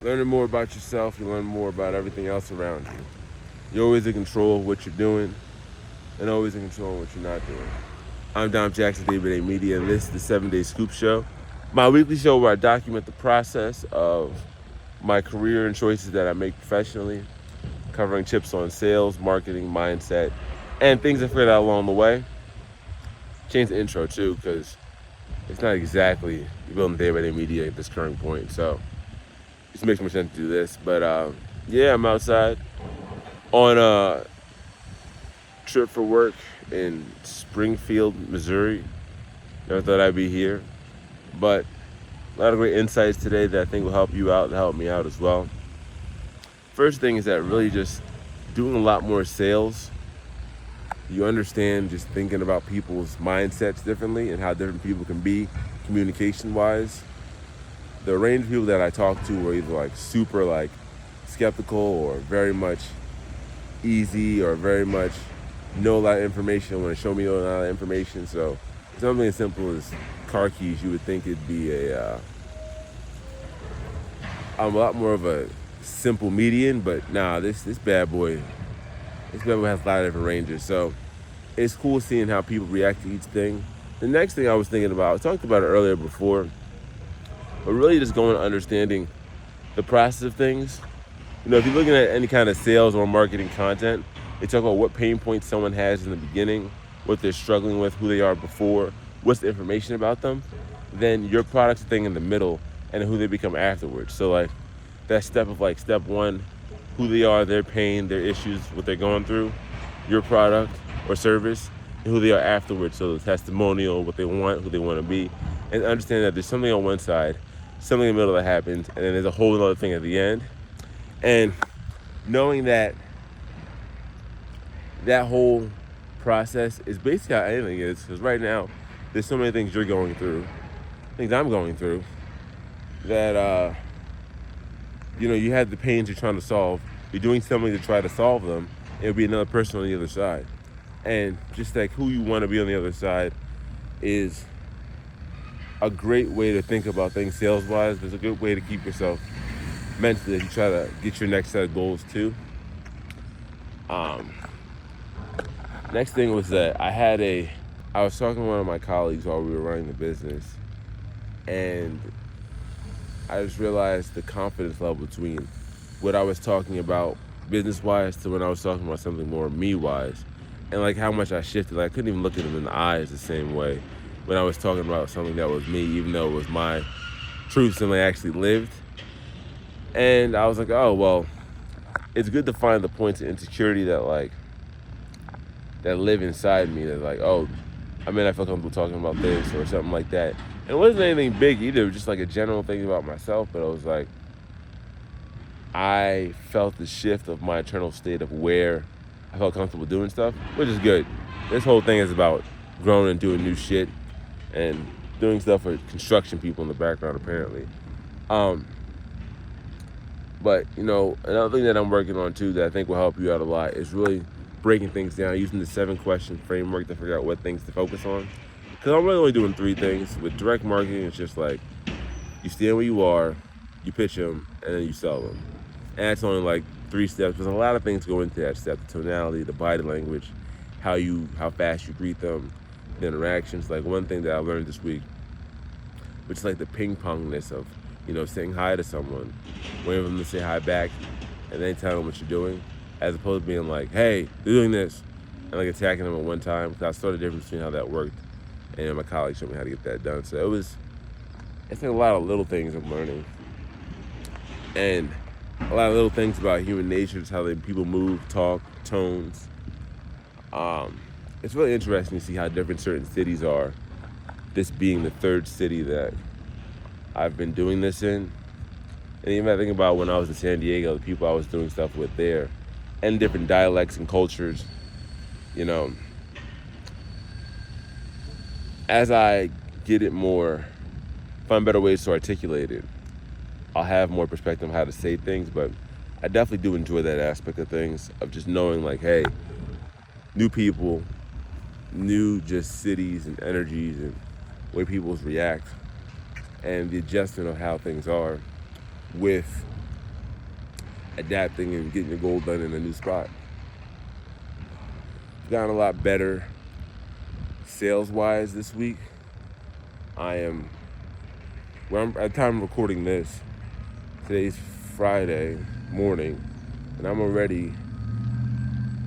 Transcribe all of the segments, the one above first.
Learning more about yourself, you learn more about everything else around you. You're always in control of what you're doing and always in control of what you're not doing. I'm Dom Jackson, David A. Media, and this is the 7-Day Scoop Show, my weekly show where I document the process of my career and choices that I make professionally, covering tips on sales, marketing, mindset, and things I figured out along the way. Change the intro too, because it's not exactly building David A. Media at this current point, so it just makes more sense to do this. But yeah, I'm outside on a trip for work in Springfield, Missouri. Never thought I'd be here, but a lot of great insights today that I think will help you out and help me out as well. First thing is that really just doing a lot more sales. You understand just thinking about people's mindsets differently and how different people can be communication-wise. The range of people that I talk to were either super skeptical or very much easy or very much know a lot of information, want to show me a lot of information. So something as simple as car keys, you would think it'd be a lot more of a simple median, but nah, this bad boy has a lot of different ranges. So it's cool seeing how people react to each thing. The next thing I was thinking about, I talked about it earlier before, but really just going and understanding the process of things. You know, if you're looking at any kind of sales or marketing content, they talk about what pain points someone has in the beginning, what they're struggling with, who they are before, what's the information about them. Then your product's thing in the middle, and who they become afterwards. So that step of step one, who they are, their pain, their issues, what they're going through, your product or service, and who they are afterwards. So the testimonial, what they want, who they want to be, and understand that there's something on one side, something in the middle that happens, and then there's a whole other thing at the end. And knowing that whole process is basically how anything is, because right now there's so many things you're going through, things I'm going through, that you have the pains you're trying to solve. You're doing something to try to solve them. It'll be another person on the other side, and just who you want to be on the other side is a great way to think about things sales-wise. It's a good way to keep yourself mentally as you try to get your next set of goals too. Next thing was that I was talking to one of my colleagues while we were running the business, and I just realized the confidence level between what I was talking about business-wise to when I was talking about something more me-wise, and how much I shifted. I couldn't even look at him in the eyes the same way when I was talking about something that was me, even though it was my truth, something I actually lived. And I was like, oh, well, it's good to find the points of insecurity that live inside me, that I feel comfortable talking about this or something like that. And it wasn't anything big either, it was just a general thing about myself, but it was I felt the shift of my internal state of where I felt comfortable doing stuff, which is good. This whole thing is about growing and doing new shit and doing stuff for construction people in the background, apparently. But, another thing that I'm working on too that I think will help you out a lot is really breaking things down, using the 7-question framework to figure out what things to focus on. Because I'm really only doing 3 things. With direct marketing, it's just you stand where you are, you pitch them, and then you sell them. And that's only 3 steps. There's a lot of things go into that step: the tonality, the body language, how fast you greet them, the interactions. One thing that I learned this week, which is the ping-pongness of saying hi to someone, waiting for them to say hi back, and then telling them what you're doing, as opposed to being hey, they're doing this, and attacking them at one time. Because I saw the difference between how that worked, and my colleagues showed me how to get that done. So it's a lot of little things I'm learning, and a lot of little things about human nature, just how people move, talk, tones. It's really interesting to see how different certain cities are. This being the 3rd city that I've been doing this in. And even I think about when I was in San Diego, the people I was doing stuff with there, and different dialects and cultures, as I get it more, find better ways to articulate it, I'll have more perspective on how to say things. But I definitely do enjoy that aspect of things, of just knowing hey, new people, new just cities and energies and way people react, and the adjustment of how things are with adapting and getting your goal done in a new spot. I've gotten a lot better sales-wise this week. At the time of recording this, today's Friday morning, and I'm already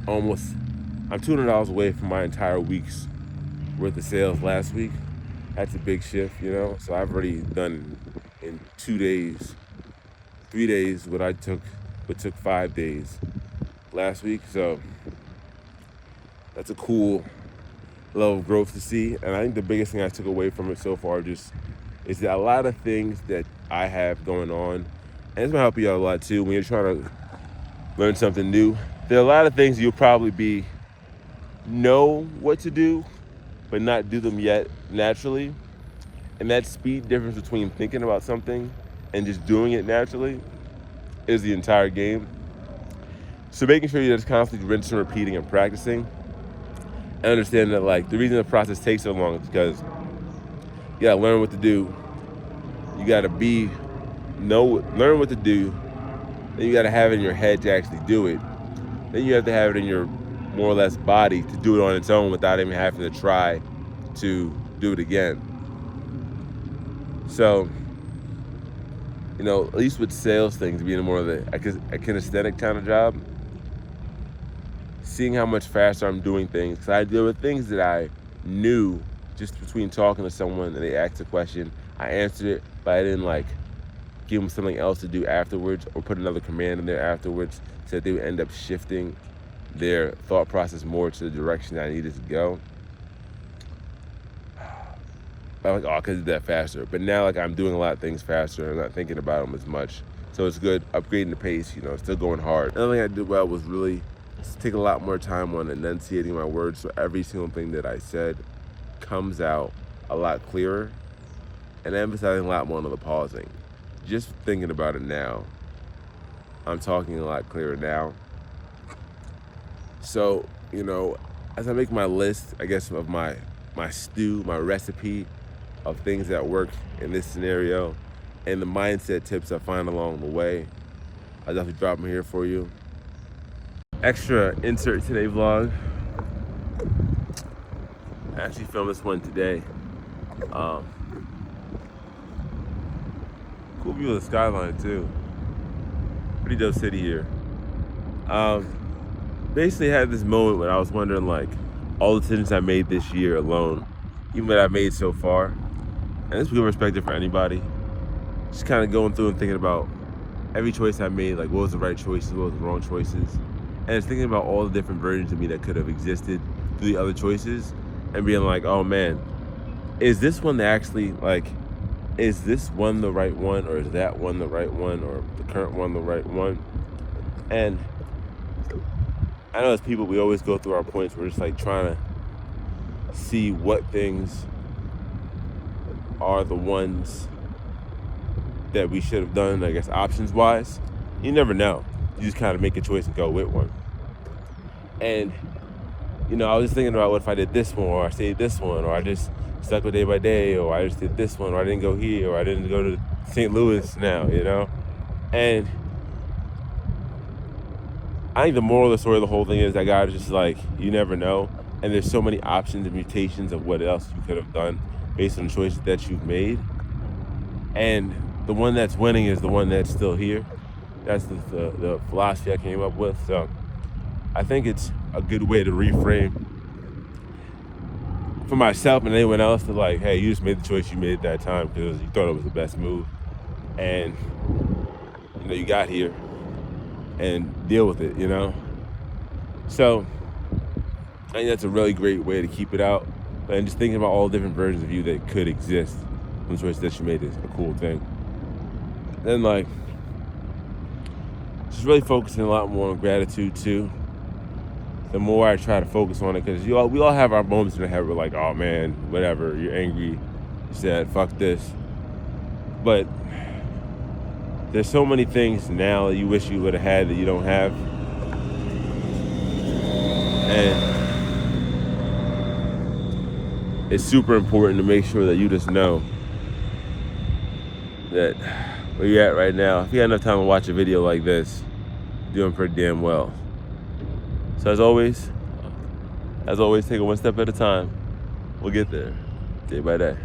I'm $200 away from my entire week's worth of sales last week. That's a big shift, So I've already done in 2 days, 3 days what took 5 days last week. So that's a cool level of growth to see. And I think the biggest thing I took away from it so far is that a lot of things that I have going on, and it's gonna help you out a lot too when you're trying to learn something new. There are a lot of things you'll probably know what to do, but not do them yet naturally. And that speed difference between thinking about something and just doing it naturally is the entire game. So making sure you're just constantly rinsing, repeating, and practicing. And understand that the reason the process takes so long is because you gotta learn what to do. You gotta learn what to do. Then you gotta have it in your head to actually do it. Then you have to have it in your more or less body to do it on its own without even having to try to do it again. So, at least with sales things being more of a kinesthetic kind of job, seeing how much faster I'm doing things. Because there were things that I knew just between talking to someone and they asked a question. I answered it, but I didn't give them something else to do afterwards or put another command in there afterwards so that they would end up shifting their thought process more to the direction I needed to go. I'm I could do that faster. But now I'm doing a lot of things faster and not thinking about them as much. So it's good, upgrading the pace, still going hard. Another thing I did well was really take a lot more time on enunciating my words so every single thing that I said comes out a lot clearer, and emphasizing a lot more on the pausing. Just thinking about it now, I'm talking a lot clearer now. So, as I make my list, I guess, of my stew, my recipe of things that work in this scenario, and the mindset tips I find along the way, I'll definitely drop them here for you. Extra insert today vlog. I actually filmed this one today. Cool view of the skyline too. Pretty dope city here. Basically had this moment when I was wondering all the decisions I made this year alone, even what I've made so far, and this is good perspective for anybody. Just kind of going through and thinking about every choice I made, what was the right choices, what was the wrong choices, and just thinking about all the different versions of me that could have existed through the other choices, and being oh man, is this one actually is this one the right one, or is that one the right one, or the current one the right one? And I know as people, we always go through our points. We're just trying to see what things are the ones that we should have done, I guess, options-wise. You never know. You just kind of make a choice and go with one. And, I was just thinking about what if I did this one, or I stayed this one, or I just stuck with day by day, or I just did this one, or I didn't go here, or I didn't go to St. Louis now, And I think the moral of the story of the whole thing is that God is just you never know. And there's so many options and mutations of what else you could have done based on the choices that you've made. And the one that's winning is the one that's still here. That's the philosophy I came up with. So I think it's a good way to reframe for myself and anyone else to hey, you just made the choice you made at that time because you thought it was the best move. And, you got here. And deal with it, So I think that's a really great way to keep it out. And just thinking about all the different versions of you that could exist from the choice that you made is a cool thing. Then just really focusing a lot more on gratitude too. The more I try to focus on it, because we all have our moments in the head where oh man, whatever, you're angry, you said fuck this. But there's so many things now that you wish you would have had that you don't have. And it's super important to make sure that you just know that where you're at right now, if you had enough time to watch a video like this, doing pretty damn well. So as always, take it one step at a time. We'll get there, day by day.